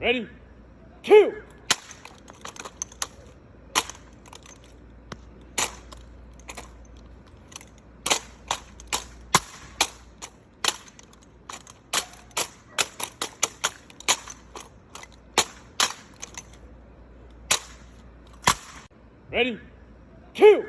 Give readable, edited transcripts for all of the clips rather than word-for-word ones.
Ready? 2. Ready? 2.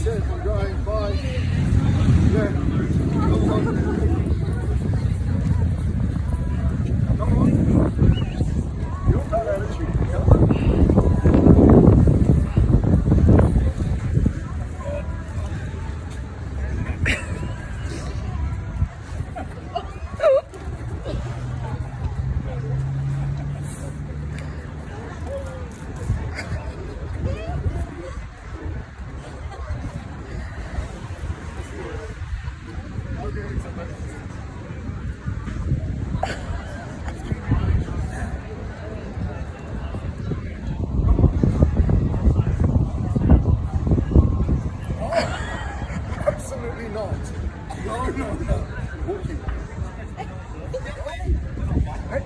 I'm going, bye. Yeah. Come on. Come on. You've got attitude. Come on. Absolutely not. No. Walking. Hey.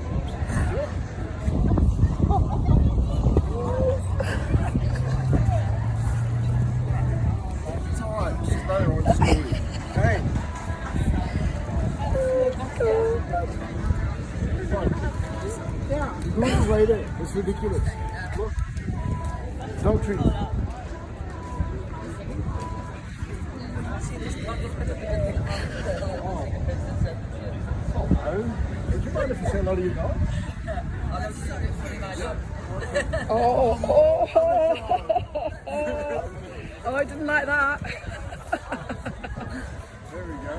It's alright. She's very on story. Hey. Look right there. It's ridiculous. Look. Don't treat. Did you mind if you say hello to your dog? Oh, I didn't like that. There we go.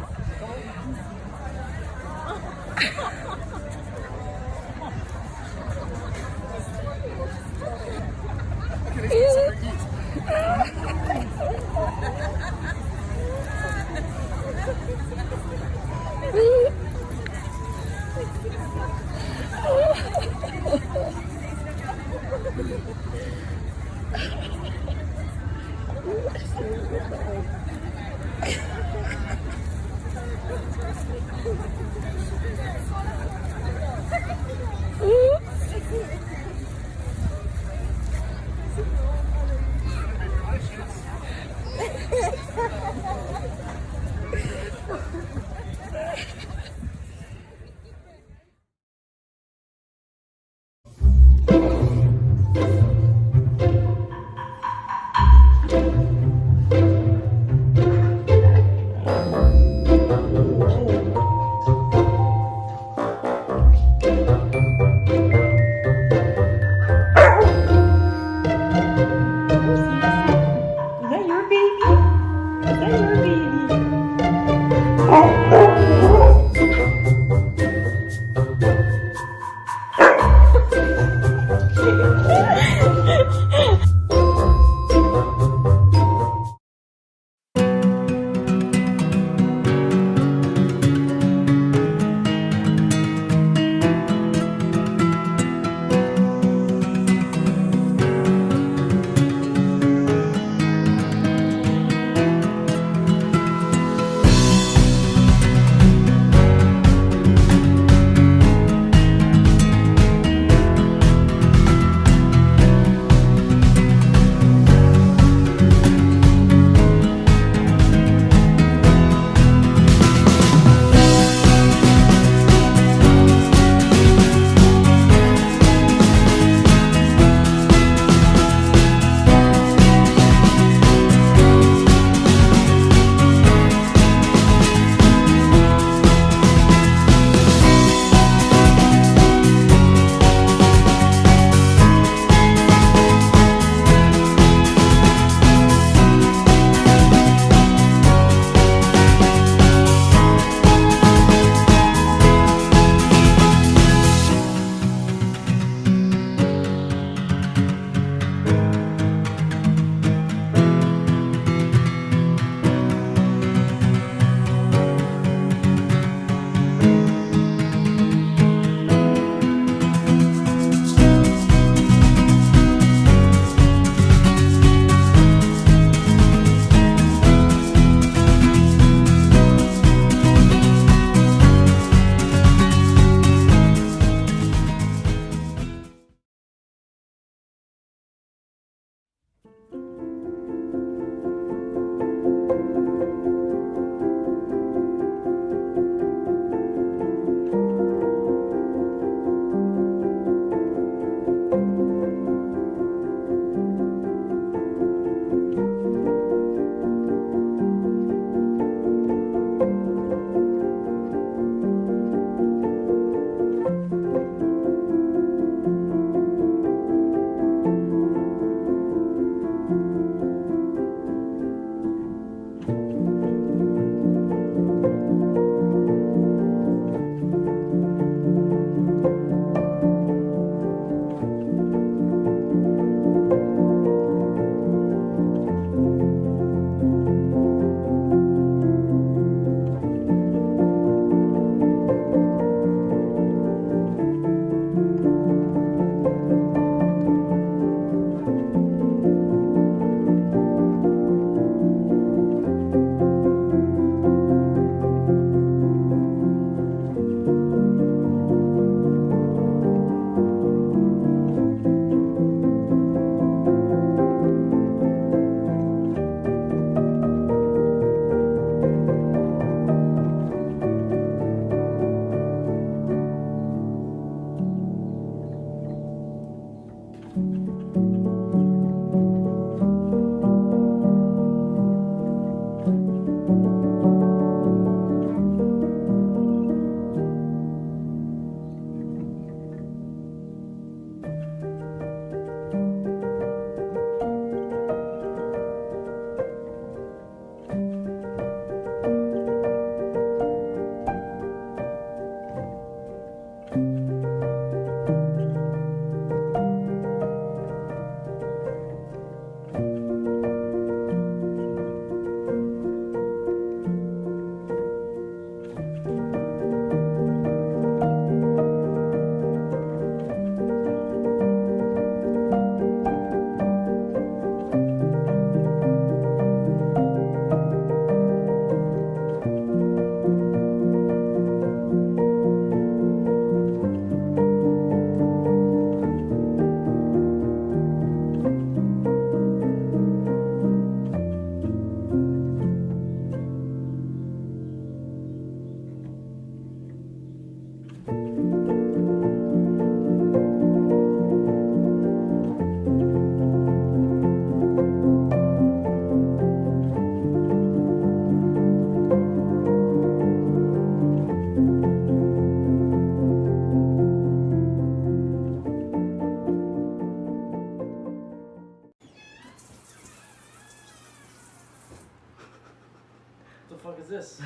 fuck is this?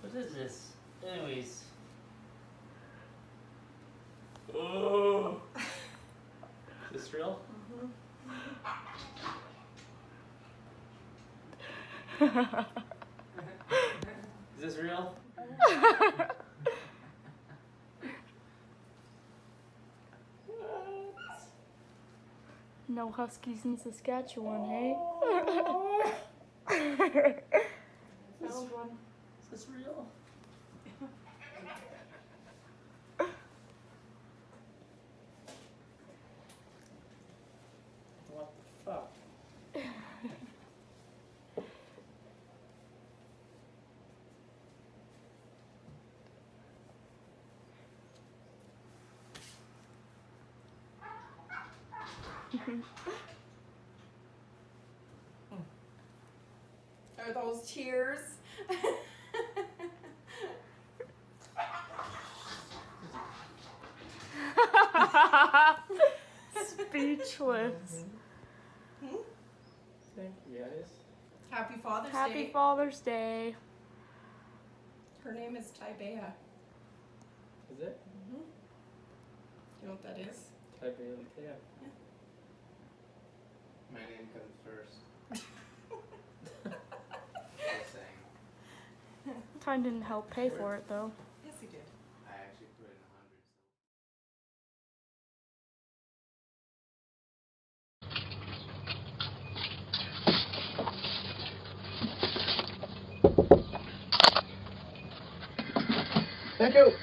What is this? Anyways. Oh. Is this real? Is this real? No huskies in Saskatchewan, hey? Found one. Is this real? What the fuck? Are those tears? Speechless. Thank you guys. Happy Father's Day. Happy Father's Day. Her name is Taibea. Is it? Do you know what that is? Type in, yeah. My name comes first. Just saying. Time didn't help pay for it though. Yes, he did. I actually put in 100. Thank you.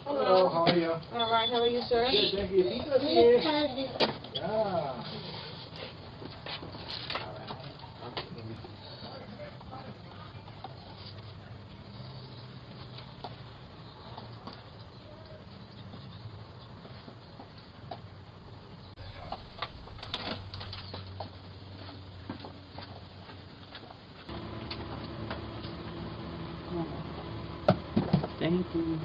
Hello, how are you? All right, how are you, sir? Good, thank you. Yeah. Thank you.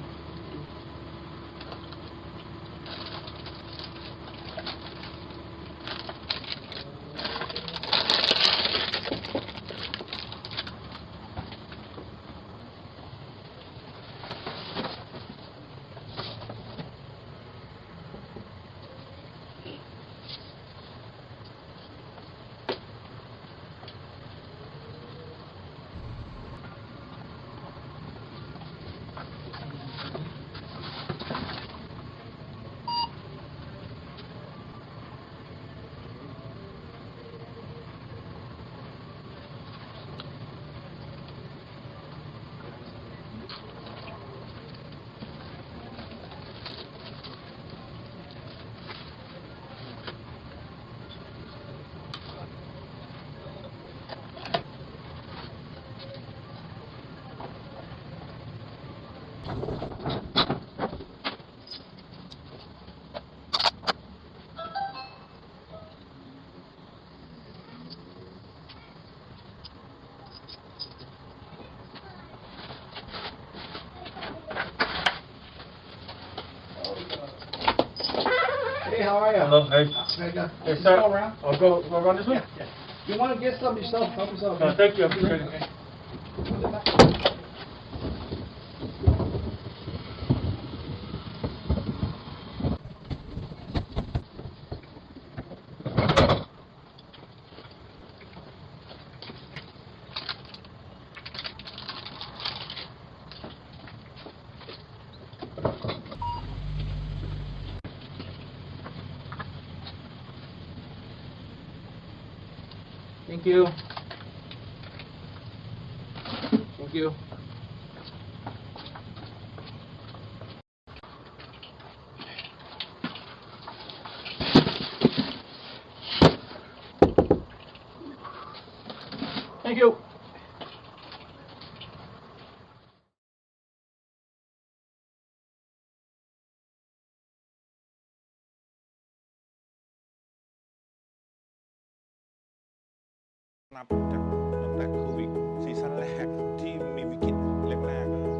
Hey, how are you? Hello, hey. Hey, sir. Go around. I'll go around this way? Yeah. You want to get some yourself? Help yourself. No, thank you. I appreciate it. Thank you. Thank you. Thank you.นับตั้งแต่โควิดซีซั่นแรกที่มีวิกฤตแรกๆ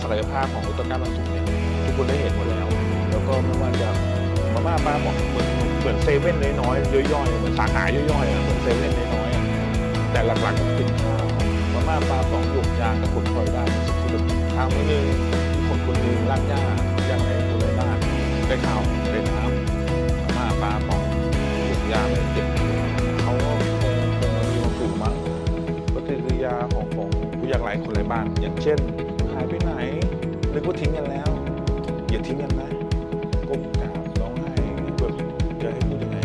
ศักยภาพของอุตสาหกรรมสูงเนี่ยทุกคนได้เห็นหมดแล้วแล้วก็ไม่ว่าจะมาม่าปลาบอกเหมือนเซเว่นน้อยๆย่อยๆเหมือนสาขาย่อยๆเหมือนเซเว่นน้อยๆแต่หลักๆก็เป็นข้าวมาม่าปลาสองหยกยางก็ผลพลอยได้สิ่งที่แบบทางมื้อนึงคนนึงล้างหญ้าย่างไหนคนไรบ้านได้ข้าวได้น้ำมาม่าปลาสองหยกยางไม่เจ็บเขาก็คงมีความสุขมั้งปฏิกิริยาของผู้ยากไร้คนไร้บ้านอย่างเช่นหายไปไหนนึกว่าทิ้งกันแล้วอย่าทิ้งกันนะก้มกราบร้องไห้แบบจะให้พูดยังไง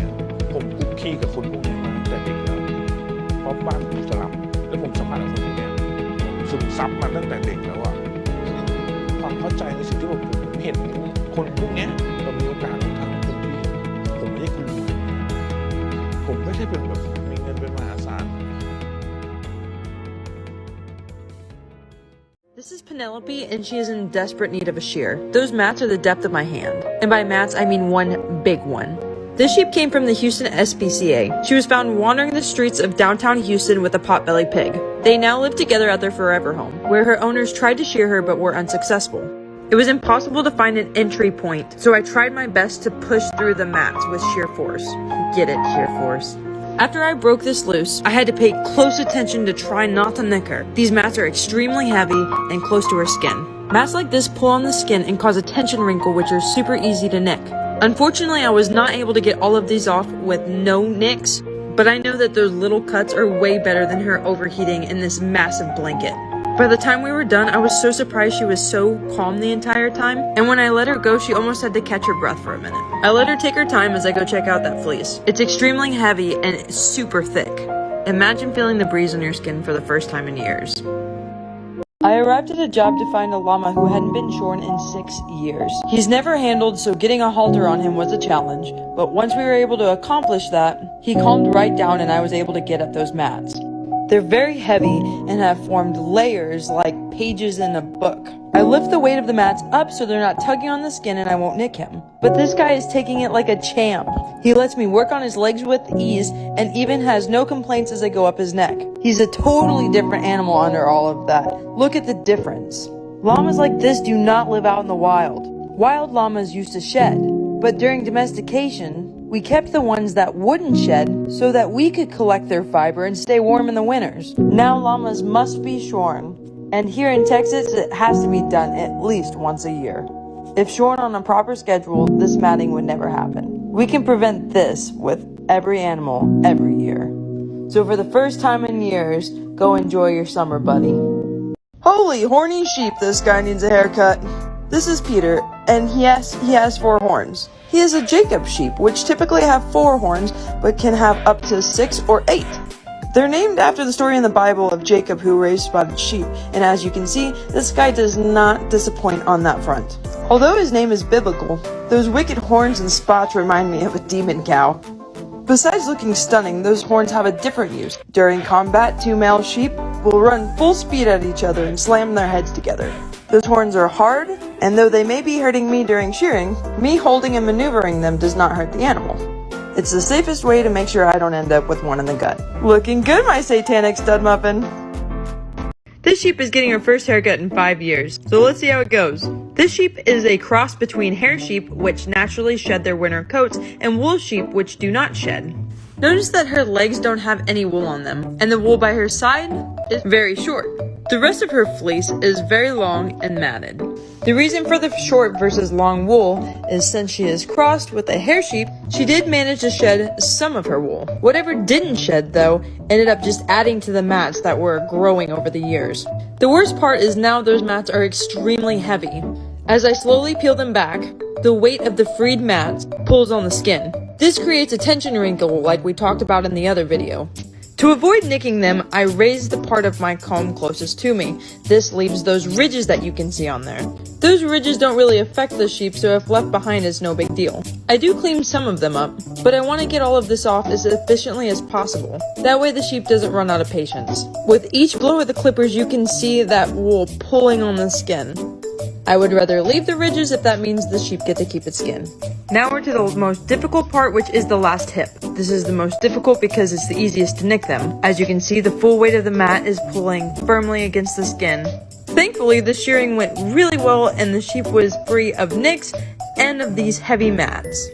ผมคุกคีกับคนพวกนี้มาตั้งแต่เด็กแล้วเพราะบ้านผมสลับแล้วผมสัมผัสกับคนพวกนี้ซึมซับมาตั้งแต่เด็กแล้วอะความเข้าใจในสิ่งที่ผมเห็นคนพวกนี้เรามีโอกาสได้ทำให้ผมไม่ใช่คนรวยผมไม่ใช่เป็นแบบมีเงินเป็นมหาศาล This is Penelope, and she is in desperate need of a shear. Those mats are the depth of my hand. And by mats, I mean one big one. This sheep came from the Houston SPCA. She was found wandering the streets of downtown Houston with a potbelly pig. They now live together at their forever home, where her owners tried to shear her but were unsuccessful. It was impossible to find an entry point, so I tried my best to push through the mats with sheer force. Get it, sheer force. After I broke this loose, I had to pay close attention to try not to nick her. These mats are extremely heavy and close to her skin. Mats like this pull on the skin and cause a tension wrinkle, which are super easy to nick. Unfortunately, I was not able to get all of these off with no nicks, but I know that those little cuts are way better than her overheating in this massive blanket. By the time we were done, I was so surprised she was so calm the entire time, and when I let her go, she almost had to catch her breath for a minute. I let her take her time as I go check out that fleece. It's extremely heavy and it's super thick. Imagine feeling the breeze on your skin for the first time in years. I arrived at a job to find a llama who hadn't been shorn in 6 years. He's never handled, so getting a halter on him was a challenge, but once we were able to accomplish that, he calmed right down and I was able to get at those mats. They're very heavy and have formed layers like pages in a book. I lift the weight of the mats up so they're not tugging on the skin and I won't nick him. But this guy is taking it like a champ. He lets me work on his legs with ease and even has no complaints as I go up his neck. He's a totally different animal under all of that. Look at the difference. Llamas like this do not live out in the wild. Wild llamas used to shed, but during domestication, we kept the ones that wouldn't shed so that we could collect their fiber and stay warm in the winters. Now llamas must be shorn, and here in Texas it has to be done at least once a year. If shorn on a proper schedule, this matting would never happen. We can prevent this with every animal every year. So for the first time in years, go enjoy your summer, buddy. Holy horny sheep, this guy needs a haircut. This is Peter, and he has 4 horns. He is a Jacob sheep, which typically have 4 horns, but can have up to 6 or 8. They're named after the story in the Bible of Jacob who raised spotted sheep, and as you can see, this guy does not disappoint on that front. Although his name is biblical, those wicked horns and spots remind me of a demon cow. Besides looking stunning, those horns have a different use. During combat, 2 male sheep will run full speed at each other and slam their heads together. Those horns are hard, and though they may be hurting me during shearing, me holding and maneuvering them does not hurt the animal. It's the safest way to make sure I don't end up with one in the gut. Looking good, my satanic stud muffin! This sheep is getting her first haircut in 5 years, so let's see how it goes. This sheep is a cross between hair sheep, which naturally shed their winter coats, and wool sheep, which do not shed. Notice that her legs don't have any wool on them, and the wool by her side is very short. The rest of her fleece is very long and matted. The reason for the short versus long wool is since she is crossed with a hair sheep, she did manage to shed some of her wool. Whatever didn't shed, though, ended up just adding to the mats that were growing over the years. The worst part is now those mats are extremely heavy. As I slowly peel them back, the weight of the freed mats pulls on the skin. This creates a tension wrinkle like we talked about in the other video. To avoid nicking them, I raise the part of my comb closest to me. This leaves those ridges that you can see on there. Those ridges don't really affect the sheep, so if left behind it's no big deal. I do clean some of them up, but I want to get all of this off as efficiently as possible. That way the sheep doesn't run out of patience. With each blow of the clippers, you can see that wool pulling on the skin. I would rather leave the ridges if that means the sheep get to keep its skin. Now we're to the most difficult part, which is the last hip. This is the most difficult because it's the easiest to nick them. As you can see, the full weight of the mat is pulling firmly against the skin. Thankfully, the shearing went really well and the sheep was free of nicks and of these heavy mats.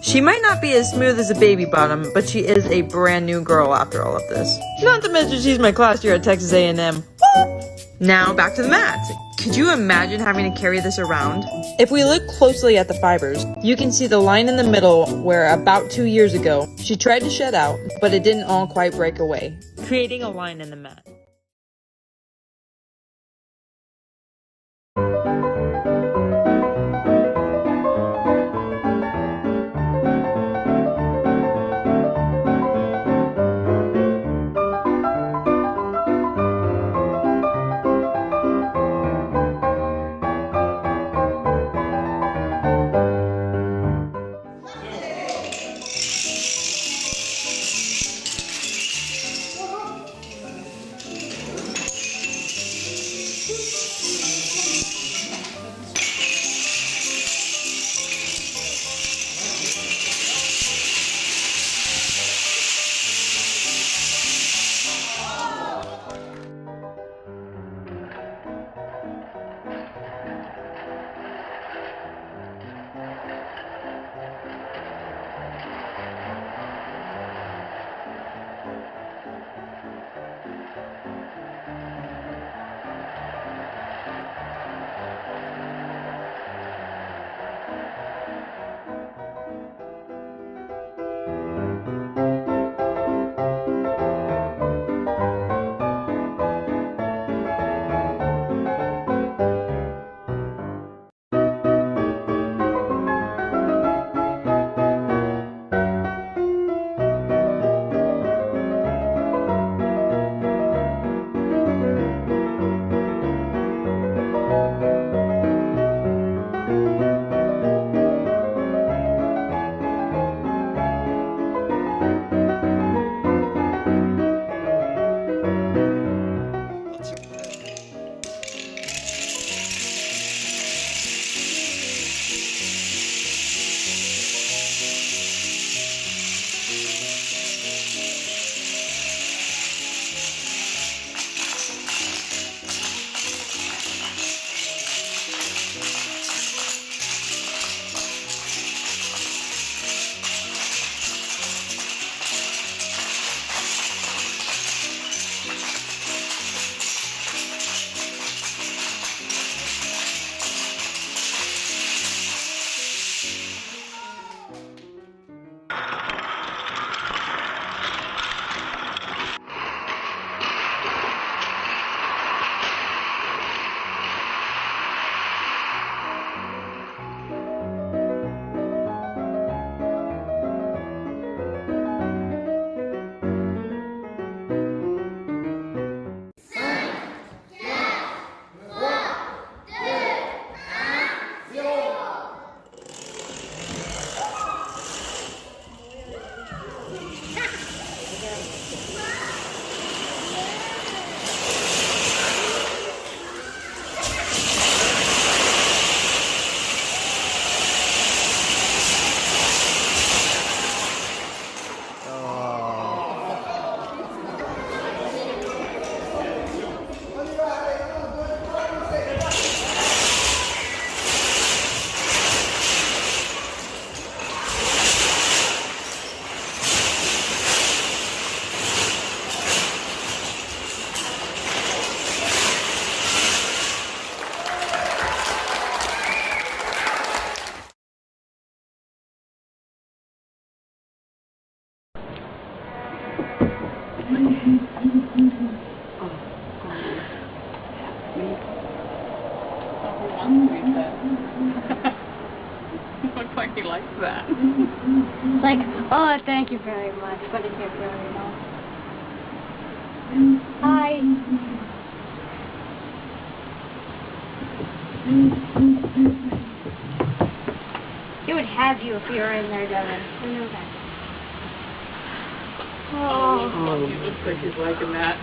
She might not be as smooth as a baby bottom, but she is a brand new girl after all of this. Not to mention she's my class year at Texas A&M. Now back to the mats. Could you imagine having to carry this around? If we look closely at the fibers, you can see the line in the middle where about 2 years ago, she tried to shed out, but it didn't all quite break away, creating a line in the mat. Looks like he likes that. It's like, oh, thank you very much, but it can't really know. Hi. It would have you if you were in there, Devin. I know that. Oh, he looks like he's liking that.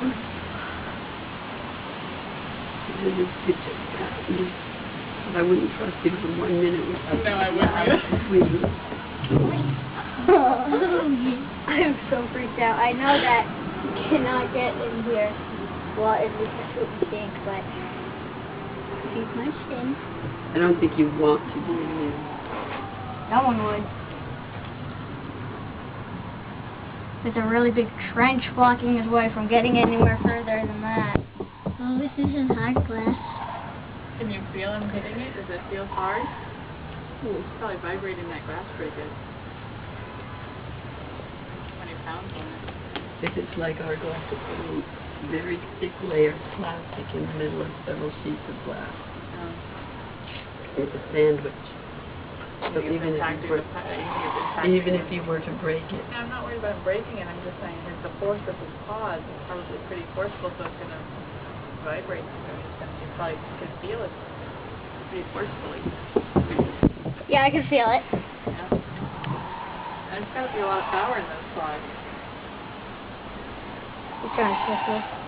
I wouldn't trust him for 1 minute without. No, I wouldn't. I'm so freaked out. I know that you cannot get in here. well, it was just what we think, but she's punched in. I don't think you want to do it. No one would. There's a really big trench blocking his way from getting anywhere further than that. Oh, this isn't hard glass. Can you feel him hitting it? Does it feel hard? Ooh, it's probably vibrating that glass pretty good. 20 pounds on it. If it's like our glass, it's a very thick layer of plastic in the middle of several sheets of glass. It's a sandwich. So even if you were to break it. I'm not worried about breaking it. I'm just saying it's the force of his paws is probably pretty forceful, so it's going to vibrate. You probably can feel it pretty forcefully. Yeah, I can feel it. Yeah. There's got to be a lot of power in those paws. He's trying to kiss me.